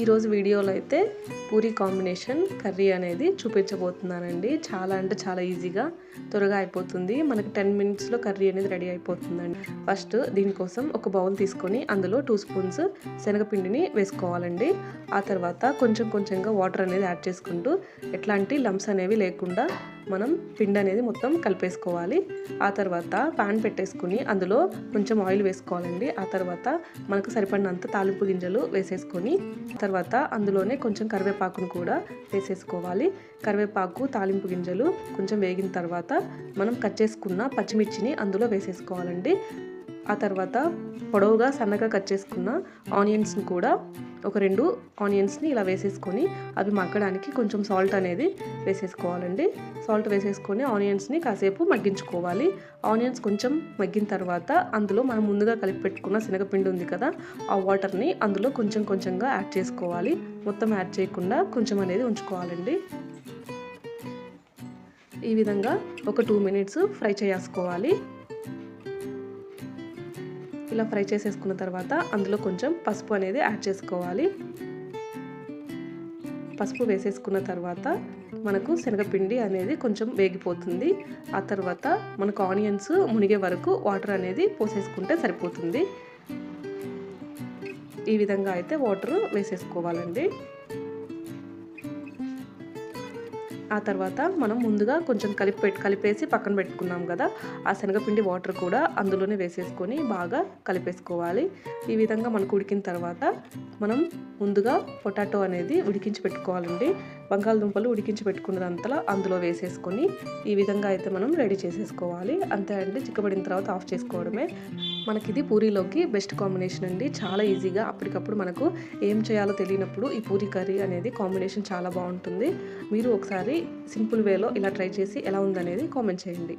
ఈరోజు వీడియోలో అయితే పూరీ కాంబినేషన్ కర్రీ అనేది చూపించబోతున్నానండి. చాలా అంటే చాలా ఈజీగా త్వరగా అయిపోతుంది. మనకి 10 మినిట్స్లో కర్రీ అనేది రెడీ అయిపోతుందండి. ఫస్ట్ దీనికోసం ఒక బౌల్ తీసుకొని అందులో 2 స్పూన్స్ శనగపిండిని వేసుకోవాలండి. ఆ తర్వాత కొంచెంగా వాటర్ అనేది యాడ్ చేసుకుంటూ ఎట్లాంటి లంప్స్ అనేవి లేకుండా మనం పిండి అనేది మొత్తం కలిపేసుకోవాలి. ఆ తర్వాత పాన్ పెట్టేసుకుని అందులో కొంచెం ఆయిల్ వేసుకోవాలండి. ఆ తర్వాత మనకు సరిపడినంత తాలింపు గింజలు వేసేసుకొని తర్వాత అందులోనే కొంచెం కరివేపాకును కూడా వేసేసుకోవాలి. కరివేపాకు తాలింపు గింజలు కొంచెం వేగిన తర్వాత మనం కట్ చేసుకున్న పచ్చిమిర్చిని అందులో వేసేసుకోవాలండి. ఆ తర్వాత పొడవుగా సన్నగా కట్ చేసుకున్న ఆనియన్స్ని కూడా ఒక 2 ఆనియన్స్ని ఇలా వేసేసుకొని అవి మగ్గడానికి కొంచెం సాల్ట్ అనేది వేసేసుకోవాలండి. సాల్ట్ వేసేసుకొని ఆనియన్స్ని కాసేపు మగ్గించుకోవాలి. ఆనియన్స్ కొంచెం మగ్గిన తర్వాత అందులో మనం ముందుగా కలిపి పెట్టుకున్న శనగపిండి ఉంది కదా, ఆ వాటర్ని అందులో కొంచెంగా యాడ్ చేసుకోవాలి. మొత్తం యాడ్ చేయకుండా కొంచెం అనేది ఉంచుకోవాలండి. ఈ విధంగా ఒక 2 మినిట్స్ ఫ్రై చేసుకోవాలి. ఇలా ఫ్రై చేసేసుకున్న తర్వాత అందులో కొంచెం పసుపు అనేది యాడ్ చేసుకోవాలి. పసుపు వేసేసుకున్న తర్వాత మనకు శనగపిండి అనేది కొంచెం వేగిపోతుంది. ఆ తర్వాత మనకు ఆనియన్స్ మునిగే వరకు వాటర్ అనేది పోసేసుకుంటే సరిపోతుంది. ఈ విధంగా అయితే వాటర్ వేసేసుకోవాలండి. ఆ తర్వాత మనం ముందుగా కొంచెం కలిపేసి పక్కన పెట్టుకున్నాం కదా, ఆ శనగపిండి వాటర్ కూడా అందులోనే వేసేసుకొని బాగా కలిపేసుకోవాలి. ఈ విధంగా మనకు ఉడికిన తర్వాత మనం ముందుగా పొటాటో అనేది ఉడికించి పెట్టుకోవాలండి. బంగాళదుంపలు ఉడికించి పెట్టుకున్నదంతా అందులో వేసేసుకొని ఈ విధంగా అయితే మనం రెడీ చేసేసుకోవాలి. అంతే అండి, చిక్కబడిన తర్వాత ఆఫ్ చేసుకోవడమే. మనకి ఇది పూరీలోకి బెస్ట్ కాంబినేషన్ అండి. చాలా ఈజీగా అప్పటికప్పుడు మనకు ఏం చేయాలో తెలియనప్పుడు ఈ పూరీ కర్రీ అనేది కాంబినేషన్ చాలా బాగుంటుంది. మీరు ఒకసారి సింపుల్ వేలో ఇలా ట్రై చేసి ఎలా ఉందనేది కామెంట్ చేయండి.